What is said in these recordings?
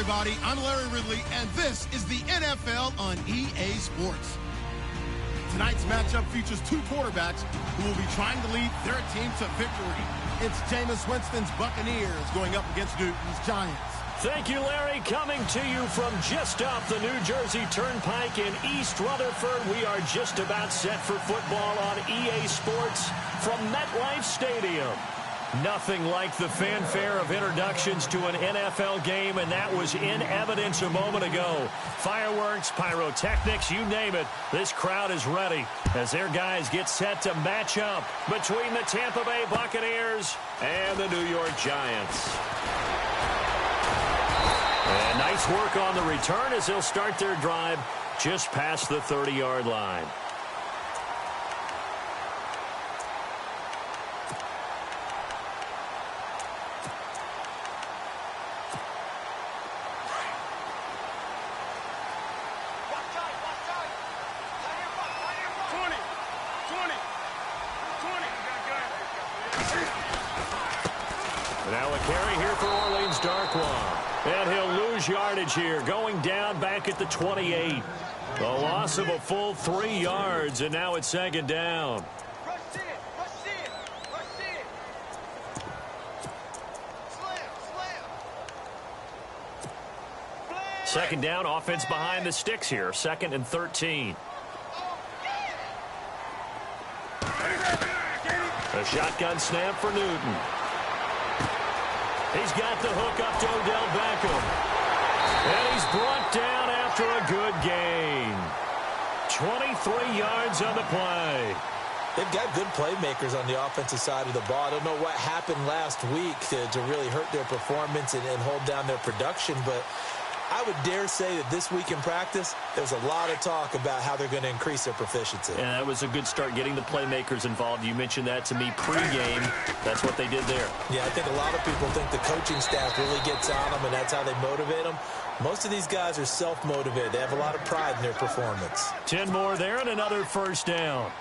everybody. I'm Larry Ridley, and this is the NFL on EA Sports. Tonight's matchup features two quarterbacks who will be trying to lead their team to victory. It's Jameis Winston's Buccaneers going up against Newton's Giants. Thank you, Larry. Coming to you from just off the New Jersey Turnpike in East Rutherford. We are just about set for football on EA Sports from MetLife Stadium. Nothing like the fanfare of introductions to an NFL game, and that was in evidence a moment ago. Fireworks, pyrotechnics, you name it. This crowd is ready as their guys get set to match up between the Tampa Bay Buccaneers and the New York Giants. And nice work on the return as they'll start their drive just past the 30-yard line. Now a carry here for Orleans Darkwa. And he'll lose yardage here, going down back at the 28. A loss of a full 3 yards, and now it's second down. Second down, offense behind the sticks here, 2nd and 13. A shotgun snap for Newton. He's got the hook up to Odell Beckham. And he's brought down after a good gain. 23 yards on the play. They've got good playmakers on the offensive side of the ball. I don't know what happened last week to really hurt their performance and hold down their production, but I would dare say that this week in practice, there's a lot of talk about how they're going to increase their proficiency. And that was a good start, getting the playmakers involved. You mentioned that to me pregame. That's what they did there. Yeah, I think a lot of people think the coaching staff really gets on them, and that's how they motivate them. Most of these guys are self-motivated. They have a lot of pride in their performance. 10 more there and another first down.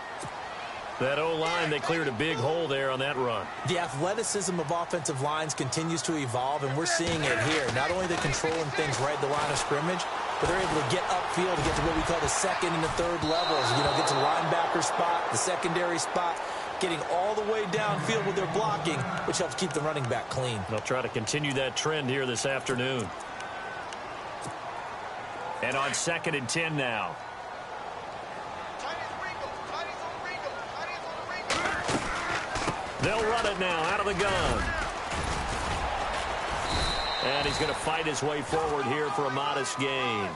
That O-line, they cleared a big hole there on that run. The athleticism of offensive lines continues to evolve, and we're seeing it here. Not only are they controlling things right at the line of scrimmage, but they're able to get upfield to get to what we call the second and the third levels. You know, get to the linebacker spot, the secondary spot, getting all the way downfield with their blocking, which helps keep the running back clean. They'll try to continue that trend here this afternoon. And on 2nd and 10 now. They'll run it now out of the gun. And he's going to fight his way forward here for a modest gain.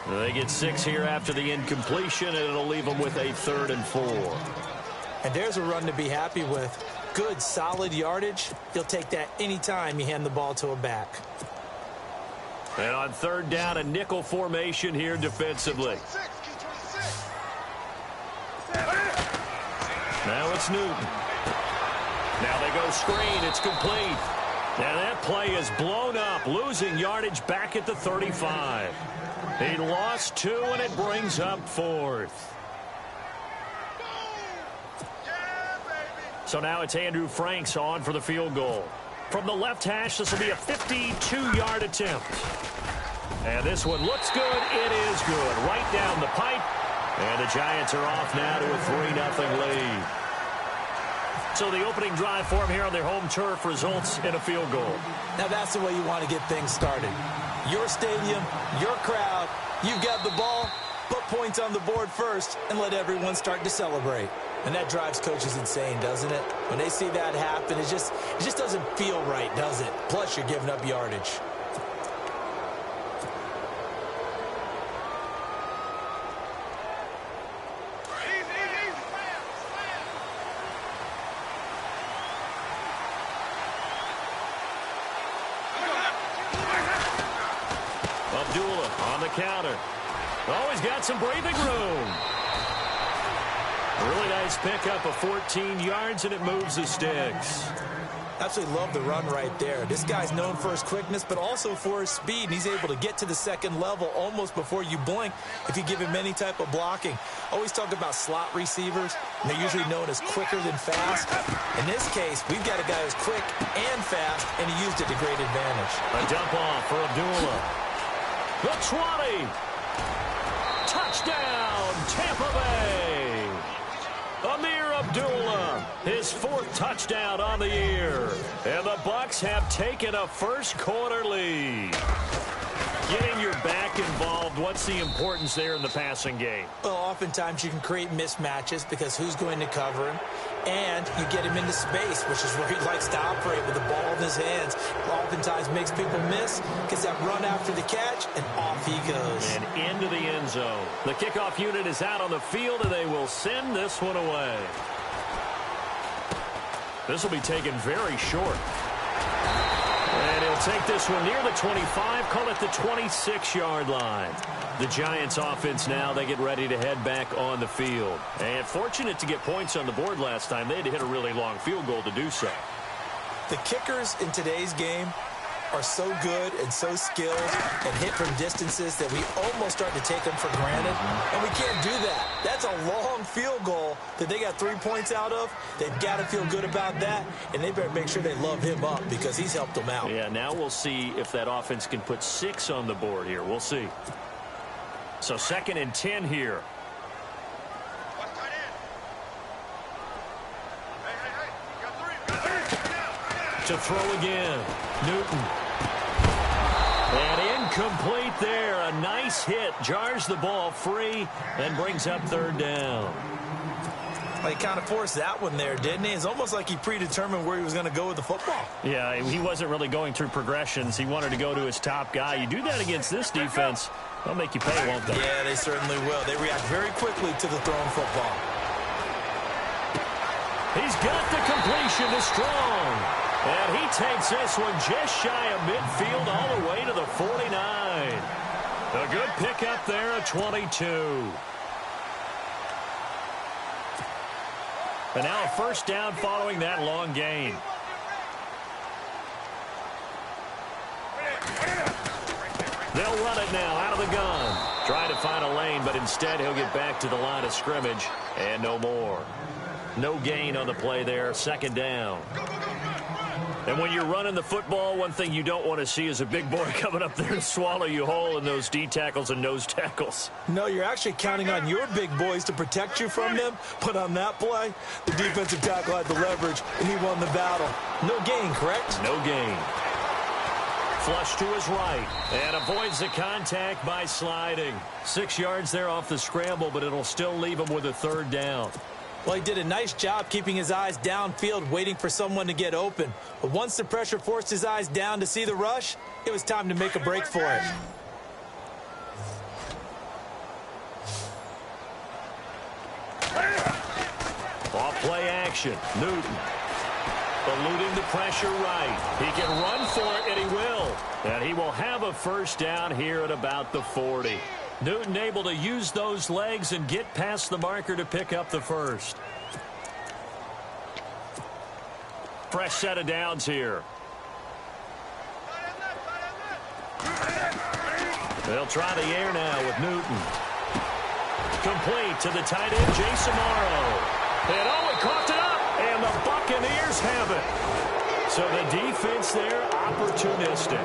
They get 6 here after the incompletion, and it'll leave them with a 3rd and 4. And there's a run to be happy with. Good, solid yardage. You'll take that anytime you hand the ball to a back. And on 3rd down, a nickel formation here defensively. Now it's Newton. Now they go screen. It's complete. And that play is blown up, losing yardage back at the 35. He lost 2, and it brings up 4th. So now it's Andrew Franks on for the field goal. From the left hash, this will be a 52-yard attempt. And this one looks good. It is good. Right down the pipe. And the Giants are off now to a 3-0 lead. So the opening drive for them here on their home turf results in a field goal. Now that's the way you want to get things started. Your stadium, your crowd, you've got the ball, put points on the board first, and let everyone start to celebrate. And that drives coaches insane, doesn't it? When they see that happen, it just doesn't feel right, does it? Plus, you're giving up yardage. On the counter. Oh, he's got some breathing room. Really nice pickup of 14 yards, and it moves the sticks. Absolutely love the run right there. This guy's known for his quickness, but also for his speed. And he's able to get to the second level almost before you blink if you give him any type of blocking. Always talk about slot receivers, and they're usually known as quicker than fast. In this case, we've got a guy who's quick and fast, and he used it to great advantage. A dump off for Abdullah. The 20. Touchdown, Tampa Bay. Amir Abdullah, his 4th touchdown on the year. And the Bucs have taken a first-quarter lead. Getting your back involved, what's the importance there in the passing game? Well, oftentimes you can create mismatches because who's going to cover him? And you get him into space, which is where he likes to operate with the ball in his hands. Oftentimes makes people miss, gets that run after the catch, and off he goes. And into the end zone. The kickoff unit is out on the field, and they will send this one away. This will be taken very short. And he'll take this one near the 25, call it the 26-yard line. The Giants offense now, they get ready to head back on the field. And fortunate to get points on the board last time. They had to hit a really long field goal to do so. The kickers in today's game are so good and so skilled and hit from distances that we almost start to take them for granted. And we can't do that. That's a long field goal that they got 3 points out of. They've got to feel good about that, and they better make sure they love him up because he's helped them out. Yeah, now we'll see if that offense can put 6 on the board here. We'll see. So 2nd and 10 here. To throw again. Newton. And incomplete there. A nice hit. Jars the ball free and brings up 3rd down. Well, he kind of forced that one there, didn't he? It's almost like he predetermined where he was going to go with the football. Yeah, he wasn't really going through progressions. He wanted to go to his top guy. You do that against this defense, they'll make you pay, won't they? Yeah, they certainly will. They react very quickly to the thrown football. He's got the completion to Strong. And he takes this one just shy of midfield all the way to the 49. A good pickup there at 22. And now a first down following that long gain. They'll run it now out of the gun. Trying to find a lane, but instead he'll get back to the line of scrimmage. And no more. No gain on the play there. 2nd down. And when you're running the football, one thing you don't want to see is a big boy coming up there to swallow you whole in those D tackles and nose tackles. No, you're actually counting on your big boys to protect you from them. But on that play, the defensive tackle had the leverage, and he won the battle. No gain, correct? No gain. Flush to his right, and avoids the contact by sliding. 6 yards there off the scramble, but it'll still leave him with a 3rd down. Well, he did a nice job keeping his eyes downfield, waiting for someone to get open. But once the pressure forced his eyes down to see the rush, it was time to make a break for it. Off play action. Newton. Eluding the pressure right. He can run for it, and he will. And he will have a first down here at about the 40. Newton able to use those legs and get past the marker to pick up the first. Fresh set of downs here. They'll try the air now with Newton. Complete to the tight end, Jason Morrow. And he coughed it up, and the Buccaneers have it. So the defense there, opportunistic.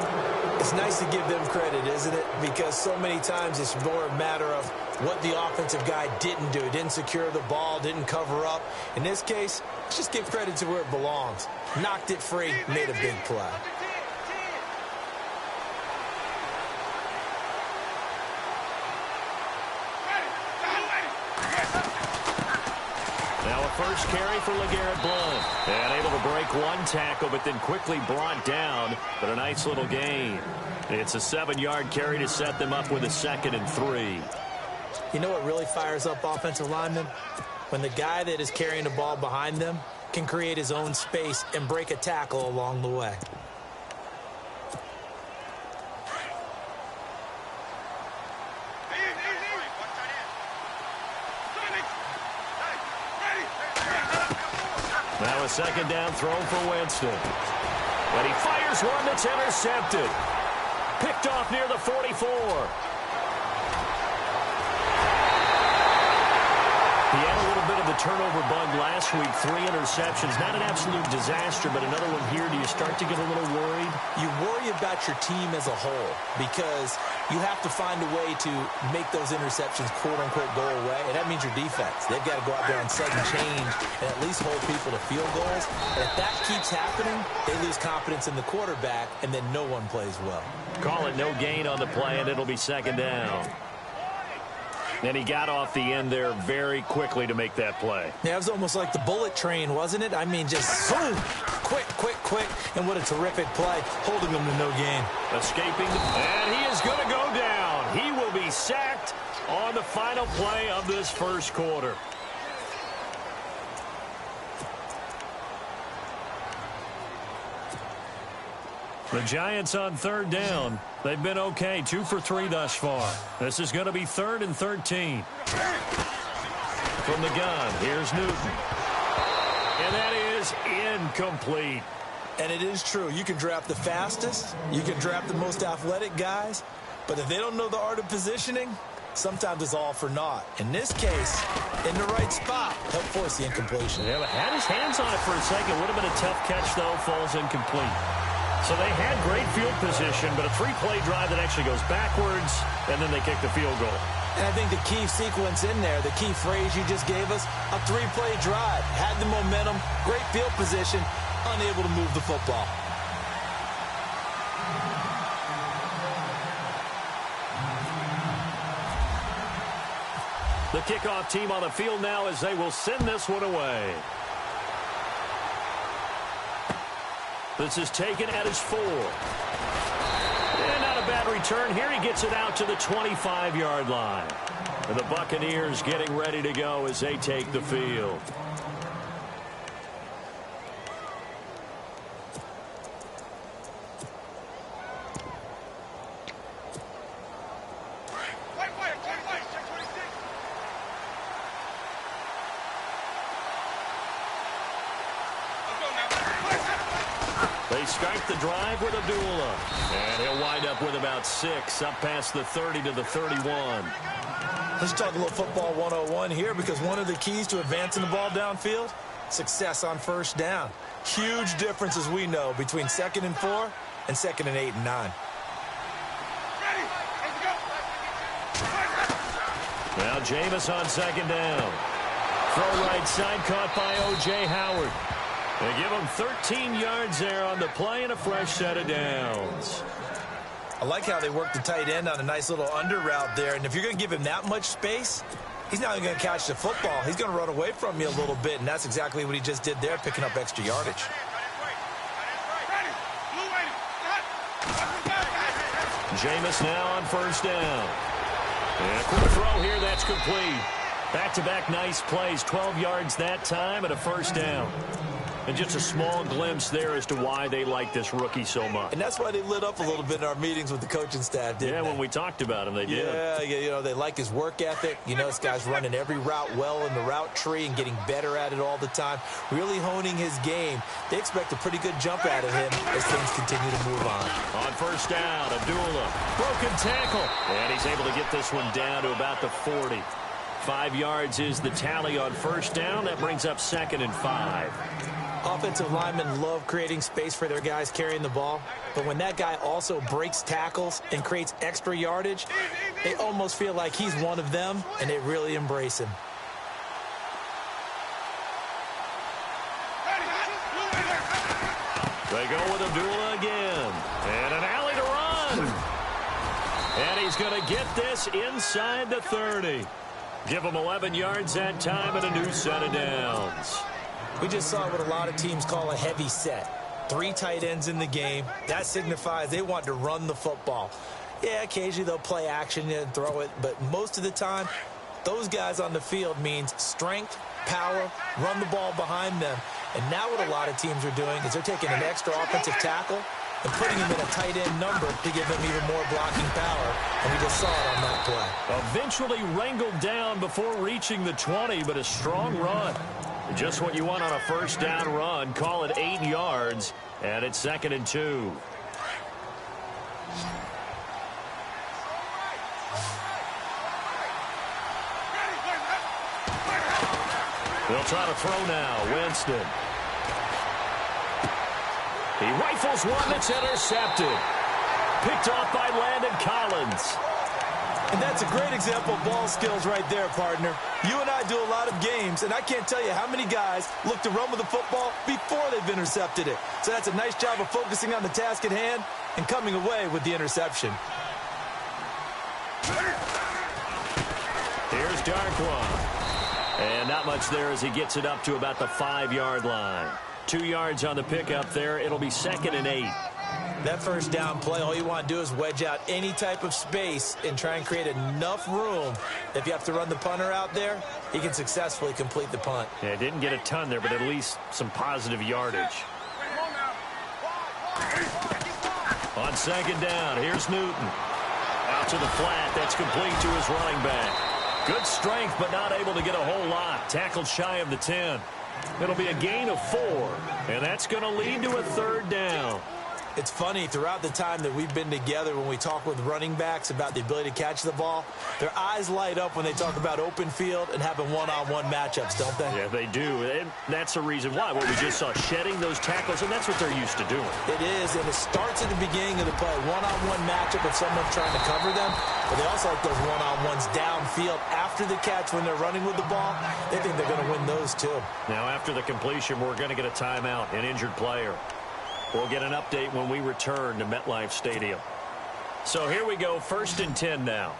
It's nice to give them credit, isn't it? Because so many times it's more a matter of what the offensive guy didn't do. Didn't secure the ball, didn't cover up. In this case, just give credit to where it belongs. Knocked it free, made a big play. Now a first carry for LeGarrette Blount. And able to break one tackle, but then quickly brought down. But a nice little gain. It's a 7-yard carry to set them up with a 2nd and 3. You know what really fires up offensive linemen? When the guy that is carrying the ball behind them can create his own space and break a tackle along the way. Now a 2nd down throw for Winston. But he fires one that's intercepted. Picked off near the 44. He had a little bit of the turnover bug last week, 3 interceptions. Not an absolute disaster, but another one here. Do you start to get a little worried? You worry about your team as a whole because you have to find a way to make those interceptions, quote-unquote, go away, and that means your defense. They've got to go out there and sudden change and at least hold people to field goals. And if that keeps happening, they lose confidence in the quarterback, and then no one plays well. Call it no gain on the play, and it'll be second down. And he got off the end there very quickly to make that play. Yeah, it was almost like the bullet train, wasn't it? I mean, just boom, quick, and what a terrific play, holding them to no gain. Escaping, and he is going to go down. He will be sacked on the final play of this first quarter. The Giants on third down. They've been okay, 2 for 3 thus far. This is going to be 3rd and 13. From the gun, here's Newton. And that is incomplete. And it is true. You can draft the fastest. You can draft the most athletic guys. But if they don't know the art of positioning, sometimes it's all for naught. In this case, in the right spot, help force the incompletion. Yeah, but had his hands on it for a second. Would have been a tough catch, though. Falls incomplete. So they had great field position, but a 3-play drive that actually goes backwards, and then they kick the field goal. And I think the key sequence in there, the key phrase you just gave us, a 3-play drive. Had the momentum, great field position, unable to move the football. The kickoff team on the field now as they will send this one away. This is taken at his 4. And not a bad return. Here he gets it out to the 25-yard line. And the Buccaneers getting ready to go as they take the field. They start the drive with Abdullah. And he'll wind up with about 6, up past the 30 to the 31. Let's talk a little football 101 here, because one of the keys to advancing the ball downfield, success on first down. Huge difference, as we know, between 2nd and 4 and 2nd and 8 and 9. Now Jameis on 2nd down. Throw right side, caught by O.J. Howard. They give him 13 yards there on the play and a fresh set of downs. I like how they work the tight end on a nice little under route there. And if you're going to give him that much space, he's not even going to catch the football. He's going to run away from you a little bit, and that's exactly what he just did there, picking up extra yardage. Jameis now on first down. And a quick throw here, that's complete. Back-to-back nice plays, 12 yards that time and a first down. And just a small glimpse there as to why they like this rookie so much. And that's why they lit up a little bit in our meetings with the coaching staff, didn't they? Yeah, when we talked about him, they did. Yeah, you know, they like his work ethic. You know, this guy's running every route well in the route tree and getting better at it all the time, really honing his game. They expect a pretty good jump out of him as things continue to move on. On first down, Abdullah, broken tackle. And he's able to get this one down to about the 40. 5 yards is the tally on first down. That brings up 2nd and 5. Offensive linemen love creating space for their guys carrying the ball, but when that guy also breaks tackles and creates extra yardage, they almost feel like he's one of them, and they really embrace him. They go with Abdullah again, and an alley to run. And he's going to get this inside the 30. Give him 11 yards that time and a new set of downs. We just saw what a lot of teams call a heavy set. 3 tight ends in the game. That signifies they want to run the football. Yeah, occasionally they'll play action and throw it, but most of the time, those guys on the field means strength, power, run the ball behind them. And now what a lot of teams are doing is they're taking an extra offensive tackle and putting him in a tight end number to give him even more blocking power. And we just saw it on that play. Eventually wrangled down before reaching the 20, but a strong run. Just what you want on a first down run. Call it 8 yards, and it's 2nd and 2. They'll try to throw now. Winston. He rifles one that's intercepted. Picked off by Landon Collins. And that's a great example of ball skills right there, partner. You and I do a lot of games, and I can't tell you how many guys look to run with the football before they've intercepted it. So that's a nice job of focusing on the task at hand and coming away with the interception. Here's Darkwa. And not much there as he gets it up to about the 5-yard line. 2 yards on the pickup there. It'll be 2nd and 8. That first down play, all you want to do is wedge out any type of space and try and create enough room. If you have to run the punter out there, he can successfully complete the punt. Yeah, didn't get a ton there, but at least some positive yardage. On 2nd down, here's Newton. Out to the flat. That's complete to his running back. Good strength, but not able to get a whole lot. Tackled shy of the 10. It'll be a gain of 4, and that's going to lead to a 3rd down. It's funny, throughout the time that we've been together, when we talk with running backs about the ability to catch the ball, their eyes light up when they talk about open field and having one-on-one matchups, don't they? Yeah, they do. And that's the reason why. What we just saw, shedding those tackles, and that's what they're used to doing. It is, and it starts at the beginning of the play. One-on-one matchup with someone trying to cover them, but they also like those one-on-ones downfield after the catch when they're running with the ball. They think they're going to win those, too. Now, after the completion, we're going to get a timeout, an injured player. We'll get an update when we return to MetLife Stadium. So here we go, 1st and 10 now.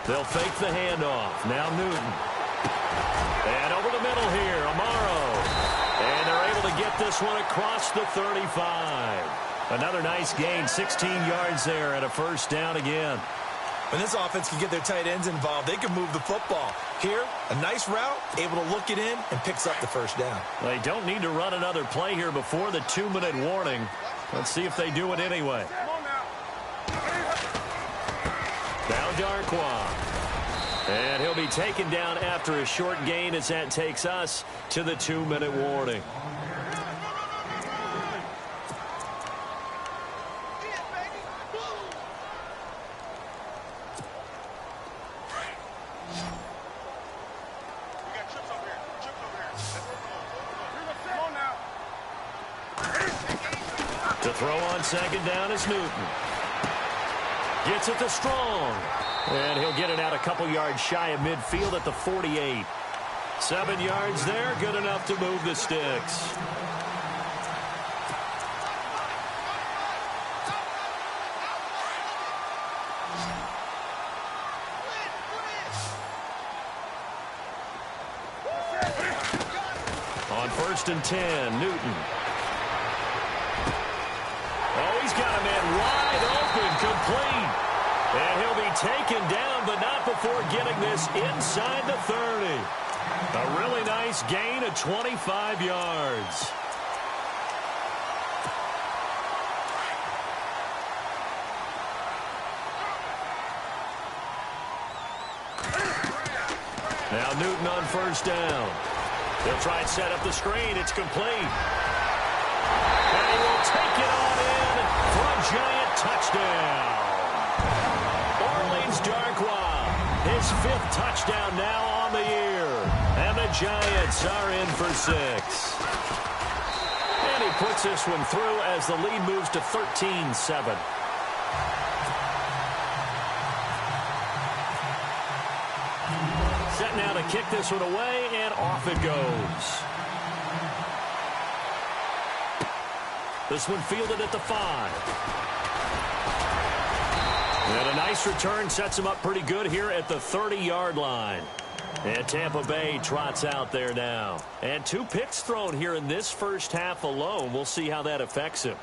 They'll fake the handoff. Now Newton. And over the middle here, Amaro. And they're able to get this one across the 35. Another nice gain, 16 yards there, and a 1st down again. When this offense can get their tight ends involved, they can move the football. Here, a nice route, able to look it in, and picks up the 1st down. They don't need to run another play here before the 2-minute warning. Let's see if they do it anyway. Now Darkwa. And he'll be taken down after a short gain as that takes us to the 2-minute warning. To throw on 2nd down is Newton. Gets it to Strong. And he'll get it out a couple yards shy of midfield at the 48. 7 yards there, good enough to move the sticks. On 1st and 10, Newton. Oh, he's got a man wide open, complete. And he'll be taken down, but not before getting this inside the 30. A really nice gain of 25 yards. Now Newton on 1st down. They'll try and set up the screen. It's complete. And he will take it on in for a giant touchdown. Orleans Darkwa, his 5th touchdown now on the year. And the Giants are in for 6. And he puts this one through as the lead moves to 13-7. Set now to kick this one away, and off it goes. This one fielded at the 5. And a nice return sets him up pretty good here at the 30-yard line. And Tampa Bay trots out there now. And 2 picks thrown here in this first half alone. We'll see how that affects him.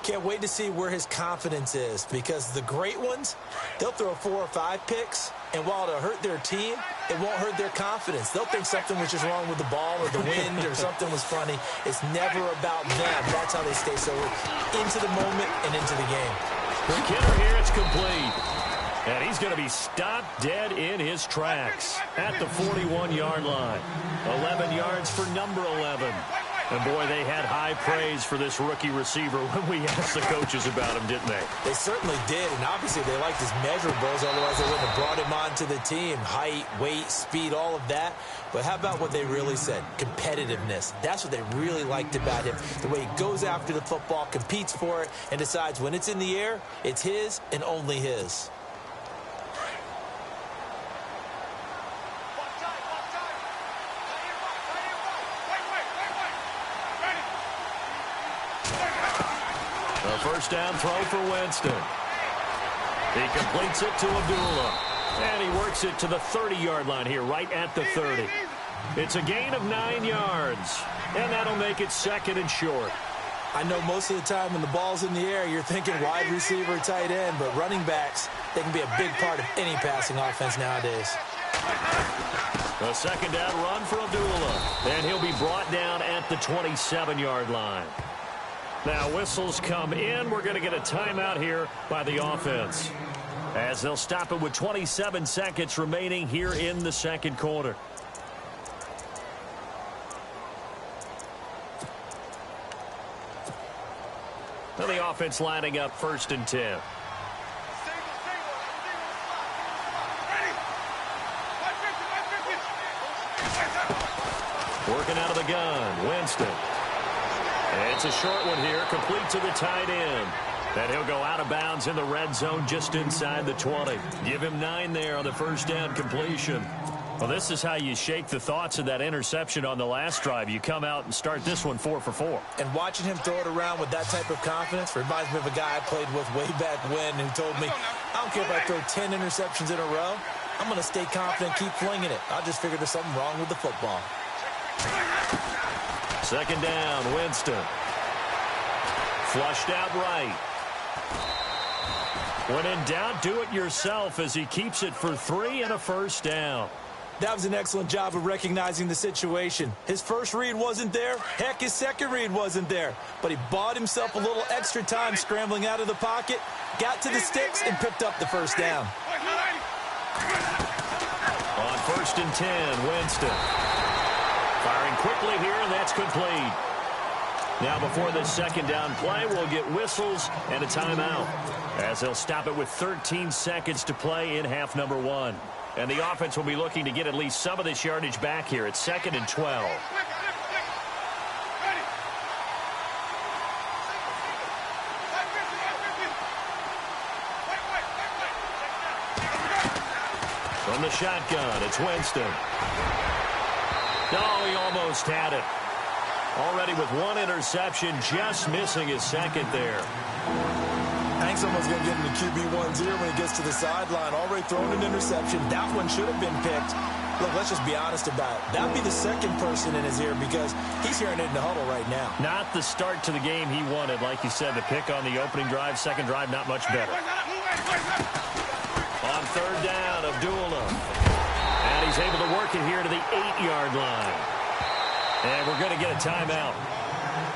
Can't wait to see where his confidence is, because the great ones, they'll throw 4 or 5 picks, and while it'll hurt their team, it won't hurt their confidence. They'll think something was just wrong with the ball or the wind or something was funny. It's never about them. That's how they stay so into the moment and into the game. The kidder here, it's complete. And he's going to be stopped dead in his tracks at the 41-yard line. 11 yards for number 11. And, boy, they had high praise for this rookie receiver when we asked the coaches about him, didn't they? They certainly did, and obviously they liked his measurables, otherwise they wouldn't have brought him onto the team. Height, weight, speed, all of that. But how about what they really said? Competitiveness. That's what they really liked about him. The way he goes after the football, competes for it, and decides when it's in the air, it's his and only his. A first down throw for Winston. He completes it to Abdullah. And he works it to the 30-yard line here, right at the 30. It's a gain of 9 yards. And that'll make it second and short. I know most of the time when the ball's in the air, you're thinking wide receiver, tight end, but running backs, they can be a big part of any passing offense nowadays. A second down run for Abdullah. And he'll be brought down at the 27-yard line. Now whistles come in. We're going to get a timeout here by the offense, as they'll stop it with 27 seconds remaining here in the second quarter. Now the offense lining up first and 10. Working out of the gun, Winston. It's a short one here, complete to the tight end. And he'll go out of bounds in the red zone just inside the 20. Give him 9 there on the first down completion. Well, this is how you shake the thoughts of that interception on the last drive. You come out and start this one 4 for 4. And watching him throw it around with that type of confidence reminds me of a guy I played with way back when who told me, I don't care if I throw 10 interceptions in a row. I'm going to stay confident, keep flinging it. I just figured there's something wrong with the football. Second down, Winston. Flushed out right. When in doubt, do it yourself as he keeps it for 3 and a first down. That was an excellent job of recognizing the situation. His first read wasn't there. Heck, his second read wasn't there. But he bought himself a little extra time scrambling out of the pocket, got to the sticks, and picked up the first down. On first and 10, Winston. Firing quickly here, and that's complete. Now before this second down play, we'll get whistles and a timeout, as they'll stop it with 13 seconds to play in half number 1. And the offense will be looking to get at least some of this yardage back here. It's second and 12. From the shotgun, it's Winston. Oh, he almost had it. Already with 1 interception, just missing his second there. Hank's almost going to get him to QB1 0 when he gets to the sideline. Already thrown an interception. That one should have been picked. Look, let's just be honest about it. That would be the second person in his ear because he's hearing it in the huddle right now. Not the start to the game he wanted. Like you said, the pick on the opening drive, second drive, not much better. On third down, Abdullah. And he's able to work it here to the 8-yard line. And we're going to get a timeout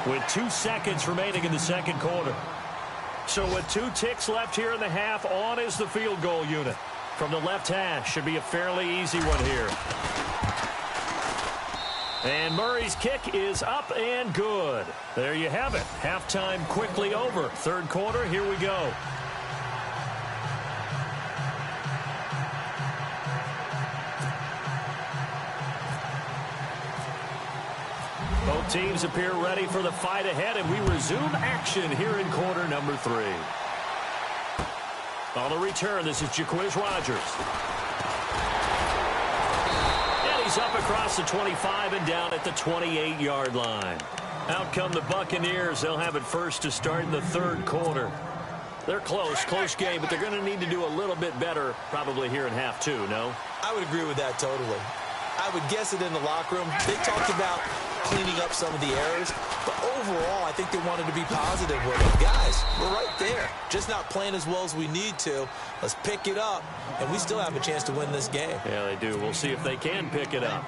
with 2 seconds remaining in the second quarter. So with 2 ticks left here in the half, on is the field goal unit. From the left hash, should be a fairly easy one here. And Murray's kick is up and good. There you have it. Halftime quickly over. Third quarter, here we go. Both teams appear ready for the fight ahead, and we resume action here in quarter number 3. On the return, this is Jaquiz Rogers. And he's up across the 25 and down at the 28-yard line. Out come the Buccaneers. They'll have it first to start in the third quarter. They're close game, but they're going to need to do a little bit better probably here in half 2, no? I would agree with that totally. I would guess it in the locker room. They talked about cleaning up some of the errors, but overall, I think they wanted to be positive with it. Guys, we're right there. Just not playing as well as we need to. Let's pick it up, and we still have a chance to win this game. Yeah, they do. We'll see if they can pick it up.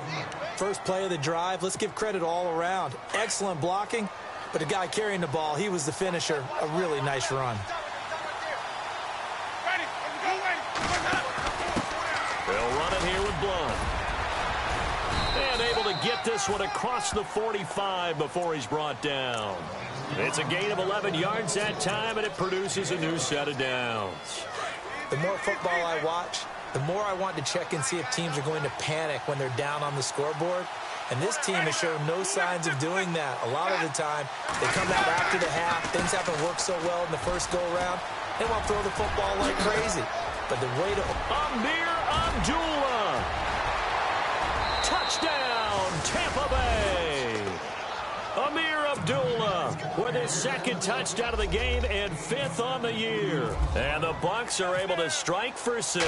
First play of the drive, let's give credit all around. Excellent blocking, but the guy carrying the ball, he was the finisher. A really nice run. They'll run it here with Blunt. And able to get this one across the 45 before he's brought down. It's a gain of 11 yards that time, and it produces a new set of downs. The more football I watch, the more I want to check and see if teams are going to panic when they're down on the scoreboard. And this team has shown no signs of doing that. A lot of the time, they come out after the half. Things haven't worked so well in the first go-around. They want to throw the football like crazy. But the way to... Amir Abdullah. Touchdown, Tampa Bay. Amir Abdullah with his second touchdown of the game and 5th on the year. And the Bucs are able to strike for 6.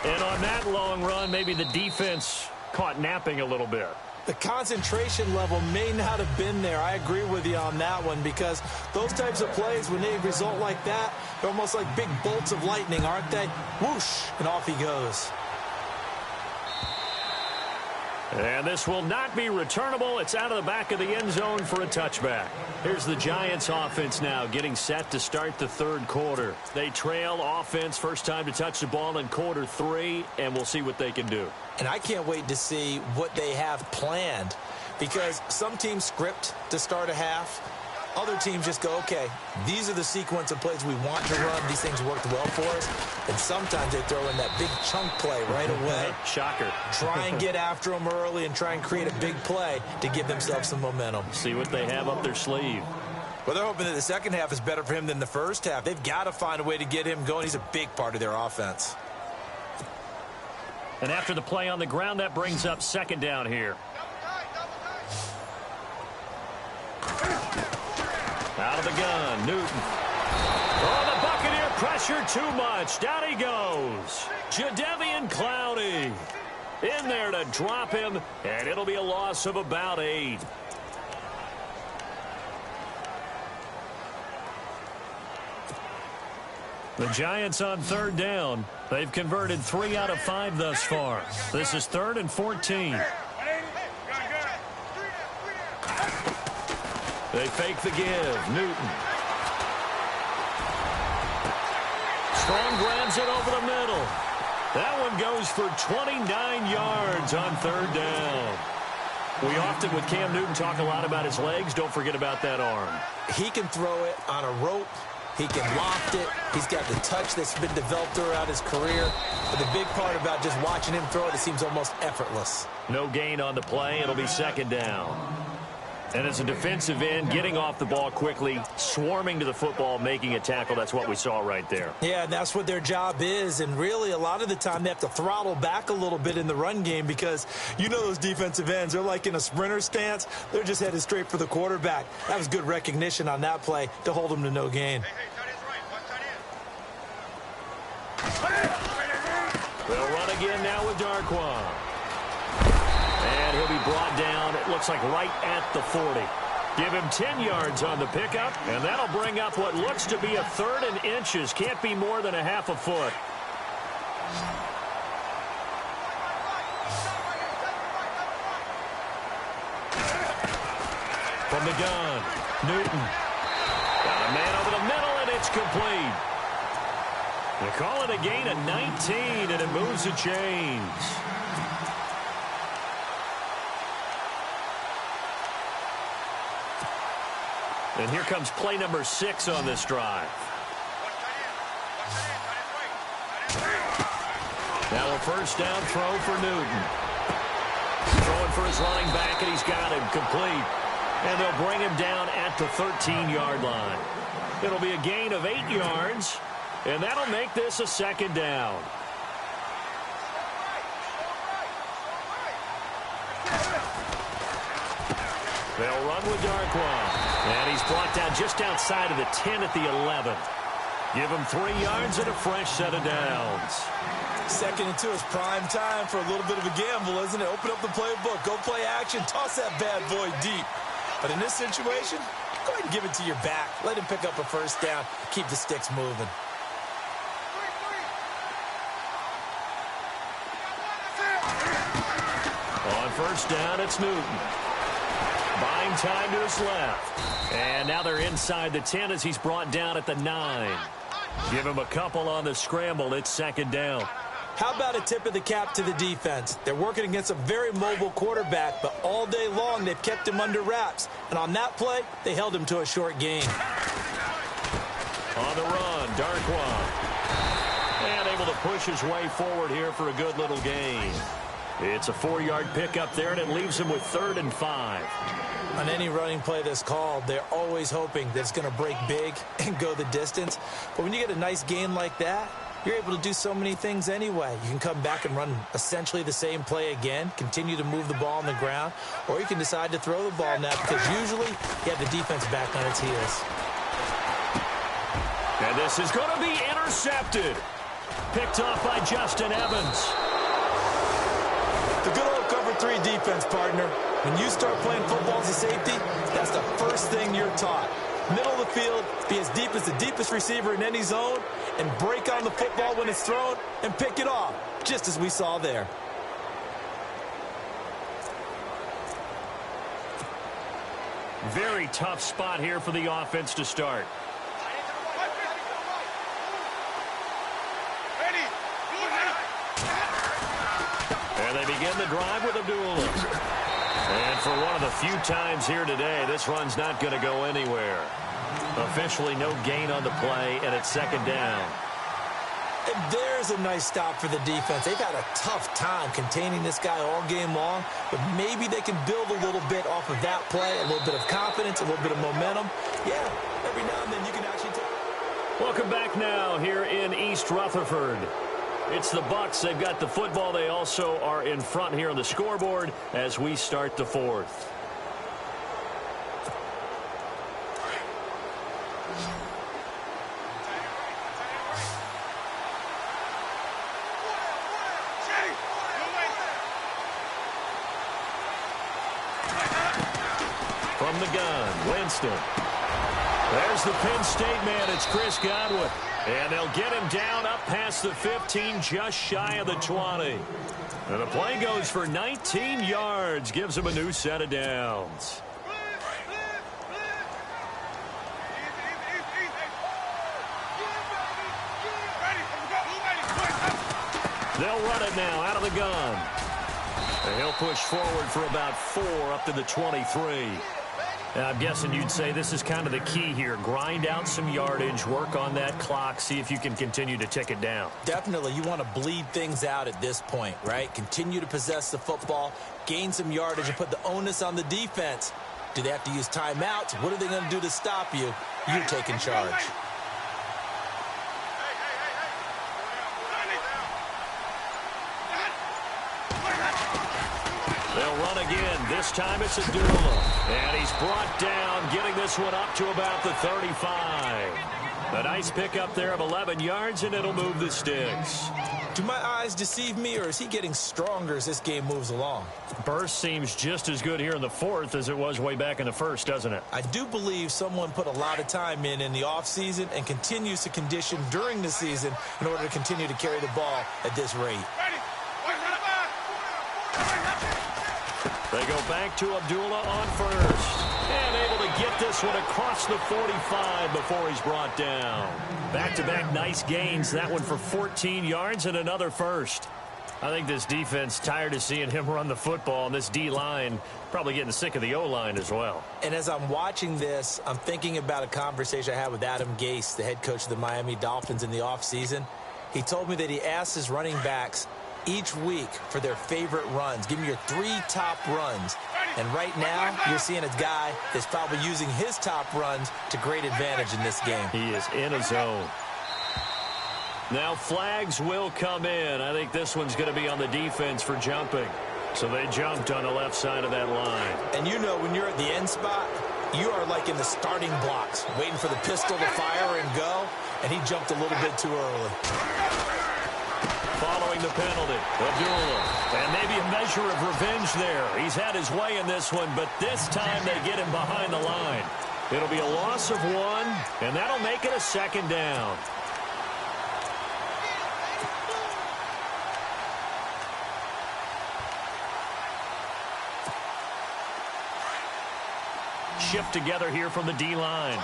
And on that long run, maybe the defense caught napping a little bit. The concentration level may not have been there. I agree with you on that one, because those types of plays, when they result like that, they're almost like big bolts of lightning, aren't they? Whoosh, and off he goes. And this will not be returnable. It's out of the back of the end zone for a touchback. Here's the Giants offense now getting set to start the third quarter. They trail offense, first time to touch the ball in quarter 3, and we'll see what they can do. And I can't wait to see what they have planned, because some teams script to start a half. Other teams just go, okay, these are the sequence of plays we want to run. These things worked well for us. And sometimes they throw in that big chunk play right away. Shocker. Try and get after them early and try and create a big play to give themselves some momentum. See what they have up their sleeve. Well, they're hoping that the second half is better for him than the first half. They've got to find a way to get him going. He's a big part of their offense. And after the play on the ground, that brings up second down here. Out of the gun, Newton. Oh, the Buccaneer pressure too much. Down he goes. Jadeveon Clowney in there to drop him, and it'll be a loss of about 8. The Giants on third down. They've converted 3 out of 5 thus far. This is 3rd and 14. They fake the give. Newton. Strong grabs it over the middle. That one goes for 29 yards on third down. We often, with Cam Newton, talk a lot about his legs. Don't forget about that arm. He can throw it on a rope. He can loft it. He's got the touch that's been developed throughout his career. But the big part about just watching him throw it, it seems almost effortless. No gain on the play. It'll be second down. And as a defensive end, getting off the ball quickly, swarming to the football, making a tackle, that's what we saw right there. Yeah, and that's what their job is. And really, a lot of the time, they have to throttle back a little bit in the run game, because you know those defensive ends, they're like in a sprinter stance. They're just headed straight for the quarterback. That was good recognition on that play to hold them to no gain. They'll run again now with Darquan. And he'll be brought down, it looks like right at the 40. Give him 10 yards on the pickup, and that'll bring up what looks to be a 3rd and inches. Can't be more than a half a foot. From the gun, Newton. Got a man over the middle, and it's complete. They call it a gain of 19, and it moves the chains. And here comes play number 6 on this drive. Now a first down throw for Newton. Throwing for his running back, and he's got him complete. And they'll bring him down at the 13-yard line. It'll be a gain of 8 yards, and that'll make this a second down. They'll run with Darquan. And he's brought down just outside of the 10 at the 11. Give him 3 yards and a fresh set of downs. 2nd and 2 is prime time for a little bit of a gamble, isn't it? Open up the playbook, go play action, toss that bad boy deep. But in this situation, go ahead and give it to your back. Let him pick up a first down, keep the sticks moving. On first down, it's Newton. Buying time to his left. And now they're inside the 10 as he's brought down at the 9. Give him a couple on the scramble. It's second down. How about a tip of the cap to the defense? They're working against a very mobile quarterback, but all day long they've kept him under wraps. And on that play, they held him to a short gain. On the run, Darkwa. And able to push his way forward here for a good little gain. It's a 4-yard pickup there, and it leaves him with 3rd and 5. On any running play that's called, they're always hoping that it's going to break big and go the distance. But when you get a nice gain like that, you're able to do so many things anyway. You can come back and run essentially the same play again, continue to move the ball on the ground, or you can decide to throw the ball now because usually you have the defense back on its heels. And this is going to be intercepted. Picked off by Justin Evans. The good old cover 3 defense, partner. When you start playing football as a safety, that's the first thing you're taught. Middle of the field, be as deep as the deepest receiver in any zone, and break on the football when it's thrown and pick it off, just as we saw there. Very tough spot here for the offense to start. And they begin the drive with Abdullah. And for one of the few times here today, this run's not going to go anywhere. Officially no gain on the play, and it's 2nd down. And there's a nice stop for the defense. They've had a tough time containing this guy all game long, but maybe they can build a little bit off of that play, a little bit of confidence, a little bit of momentum. Yeah, every now and then you can actually take. Welcome back now here in East Rutherford. It's the Bucs. They've got the football. They also are in front here on the scoreboard as we start the 4th. From the gun, Winston. There's the Penn State man. It's Chris Godwin. And they'll get him down up past the 15, just shy of the 20. And the play goes for 19 yards, gives him a new set of downs. They'll run it now out of the gun. And he'll push forward for about 4 up to the 23. And I'm guessing you'd say this is kind of the key here. Grind out some yardage, work on that clock, see if you can continue to tick it down. Definitely. You want to bleed things out at this point, right? Continue to possess the football, gain some yardage, and put the onus on the defense. Do they have to use timeouts? What are they going to do to stop you? You're taking charge. They'll run again. This time it's Abdullah. And he's brought down, getting this one up to about the 35. A nice pickup there of 11 yards, and it'll move the sticks. Do my eyes deceive me, or is he getting stronger as this game moves along? Burst seems just as good here in the 4th as it was way back in the 1st, doesn't it? I do believe someone put a lot of time in the offseason and continues to condition during the season in order to continue to carry the ball at this rate. They go back to Abdullah on first. And able to get this one across the 45 before he's brought down. Back-to-back nice gains. That one for 14 yards and another first. I think this defense tired of seeing him run the football, and this D-line probably getting sick of the O-line as well. And as I'm watching this, I'm thinking about a conversation I had with Adam Gase, the head coach of the Miami Dolphins in the offseason. He told me that he asked his running backs each week for their favorite runs. Give me your 3 top runs. And right now, you're seeing a guy that's probably using his top runs to great advantage in this game. He is in a zone. Now flags will come in. I think this one's going to be on the defense for jumping. So they jumped on the left side of that line. And you know, when you're at the end spot, you are like in the starting blocks, waiting for the pistol to fire and go. And he jumped a little bit too early. Following the penalty, Abdullah. And maybe a measure of revenge there. He's had his way in this one, but this time they get him behind the line. It'll be a loss of 1, and that'll make it a 2nd down. Shift together here from the D-line.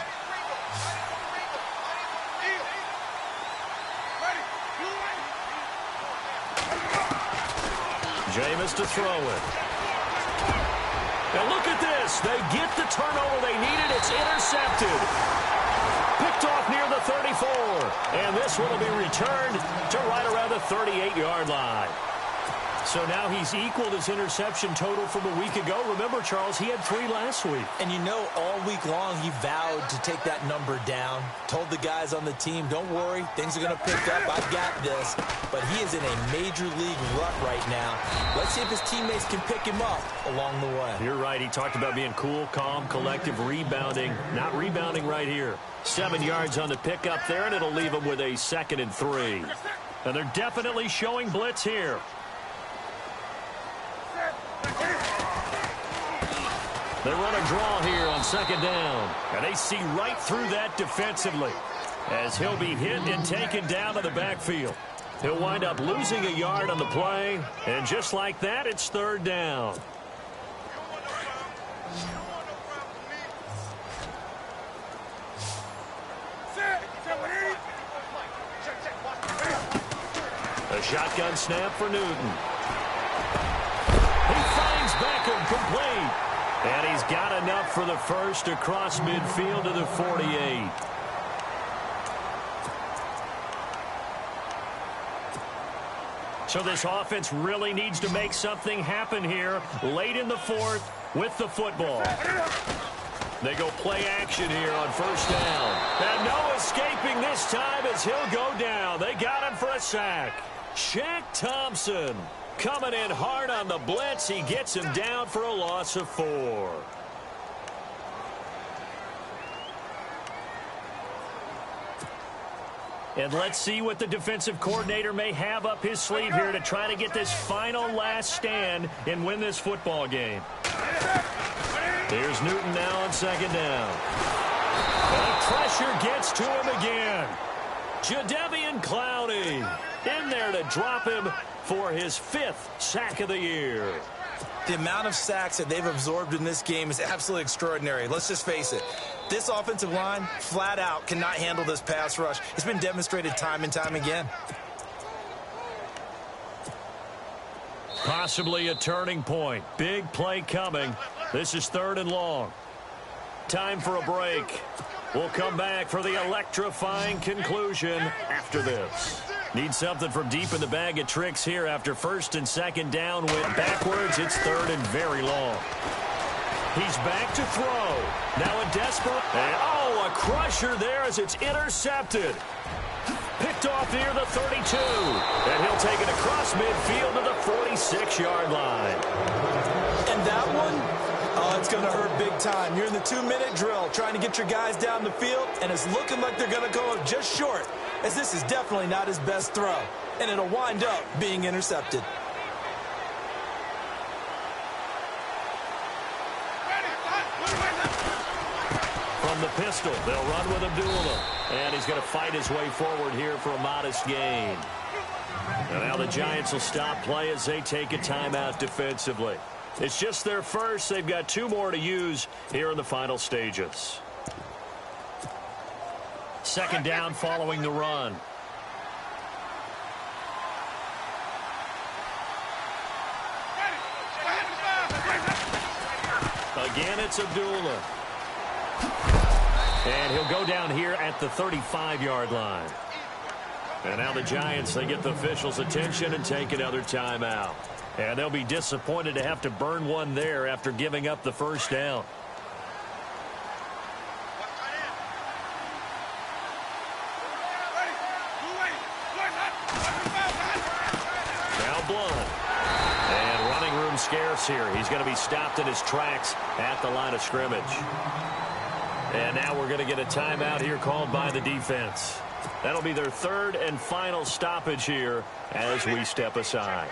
Jameis to throw it. And look at this. They get the turnover they needed. It's intercepted. Picked off near the 34. And this one will be returned to right around the 38-yard line. So now he's equaled his interception total from a week ago. Remember, Charles, he had 3 last week. And you know, all week long he vowed to take that number down. Told the guys on the team, don't worry, things are going to pick up. I've got this. But he is in a major league rut right now. Let's see if his teammates can pick him up along the way. You're right. He talked about being cool, calm, collective, rebounding. Not rebounding right here. 7 yards on the pickup there, and it'll leave him with a 2nd and 3. And they're definitely showing blitz here. They run a draw here on 2nd down. And they see right through that defensively as he'll be hit and taken down to the backfield. He'll wind up losing a yard on the play. And just like that, it's 3rd down. A shotgun snap for Newton. He finds Beckham complete. And he's got enough for the first across midfield to the 48. So this offense really needs to make something happen here late in the 4th with the football. They go play action here on 1st down. And no escaping this time as he'll go down. They got him for a sack. Shaq Thompson coming in hard on the blitz. He gets him down for a loss of 4. And let's see what the defensive coordinator may have up his sleeve here to try to get this final last stand and win this football game. Here's Newton now on 2nd down. And pressure gets to him again. Jadeveon Clowney in there to drop him for his 5th sack of the year. The amount of sacks that they've absorbed in this game is absolutely extraordinary. Let's just face it. This offensive line, flat out, cannot handle this pass rush. It's been demonstrated time and time again. Possibly a turning point. Big play coming. This is 3rd and long. Time for a break. We'll come back for the electrifying conclusion after this. Need something from deep in the bag of tricks here after 1st and 2nd down. Went backwards. It's 3rd and very long. He's back to throw. Now a desperate. And a crusher there as it's intercepted. Picked off near the 32. And he'll take it across midfield to the 46-yard line. And that one, it's going to hurt big time. You're in the 2-minute drill trying to get your guys down the field, and it's looking like they're going to go just short, as this is definitely not his best throw. And it'll wind up being intercepted. From the pistol, they'll run with Abdullah. And he's going to fight his way forward here for a modest gain. And now the Giants will stop play as they take a timeout defensively. It's just their first. They've got 2 more to use here in the final stages. 2nd down following the run. Again, it's Abdullah. And he'll go down here at the 35-yard line. And now the Giants, they get the officials' attention and take another timeout. And they'll be disappointed to have to burn one there after giving up the 1st down. Now Blunt. And running room scarce here. He's going to be stopped in his tracks at the line of scrimmage. And now we're going to get a timeout here called by the defense. That'll be their 3rd and final stoppage here as we step aside.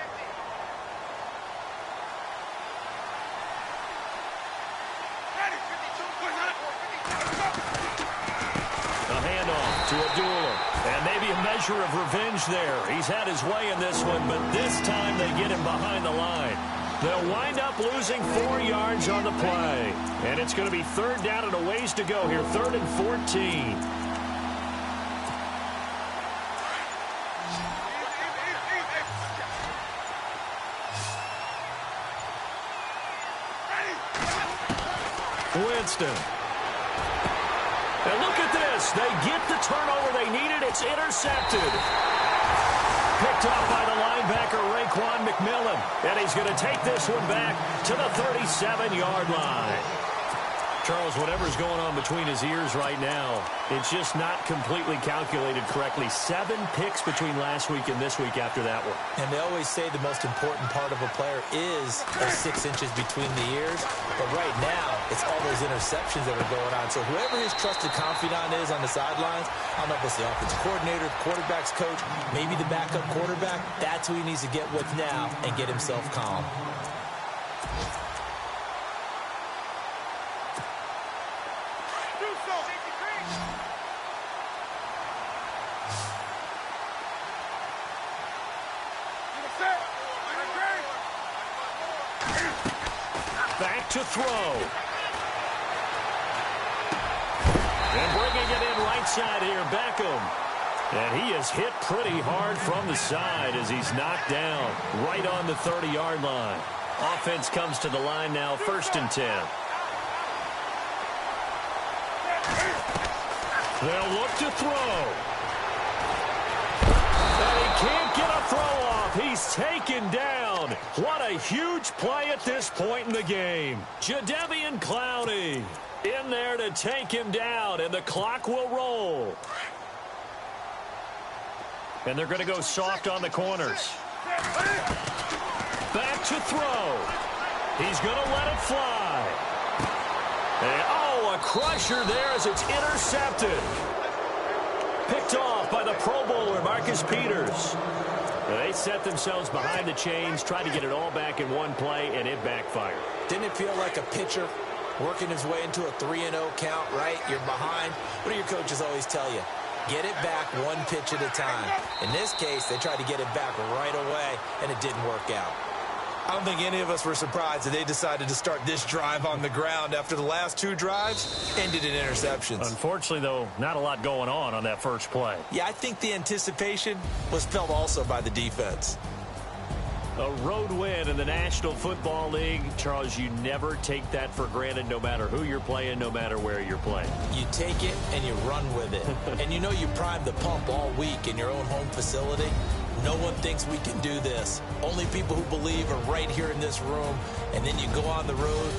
A handoff to Abdullah. And maybe a measure of revenge there. He's had his way in this one, but this time they get him behind the line. They'll wind up losing 4 yards on the play. And it's going to be 3rd down and a ways to go here. 3rd and 14. Winston. And look at this. They get the turnover they needed. It's intercepted. Picked off by the linebacker, Raekwon McMillan. And he's going to take this one back to the 37-yard line. Charles, whatever's going on between his ears right now, it's just not completely calculated correctly. 7 picks between last week and this week after that one. And they always say the most important part of a player is those 6 inches between the ears. But right now, it's all those interceptions that are going on. So whoever his trusted confidant is on the sidelines, I don't know if it's the offensive coordinator, the quarterback's coach, maybe the backup quarterback, that's who he needs to get with now and get himself calm. Back to throw. And bringing it in right side here, Beckham. And he is hit pretty hard from the side as he's knocked down right on the 30-yard line. Offense comes to the line now, 1st and 10. They'll look to throw. And he can't get a throw off. He's taken down. What a huge play at this point in the game. Jadeveon Clowney in there to take him down, and the clock will roll. And they're going to go soft on the corners. Back to throw. He's going to let it fly. And, oh, a crusher there as it's intercepted. Picked off by the Pro Bowler, Marcus Peters. They set themselves behind the chains, tried to get it all back in one play, and it backfired. Didn't it feel like a pitcher working his way into a 3-0 count, right? You're behind. What do your coaches always tell you? Get it back one pitch at a time. In this case, they tried to get it back right away, and it didn't work out. I don't think any of us were surprised that they decided to start this drive on the ground after the last 2 drives ended in interceptions. Unfortunately, though, not a lot going on that first play. Yeah, I think the anticipation was felt also by the defense. A road win in the National Football League. Charles, you never take that for granted no matter who you're playing, no matter where you're playing. You take it and you run with it. And you know you primed the pump all week in your own home facility. No one thinks we can do this. Only people who believe are right here in this room. And then you go on the road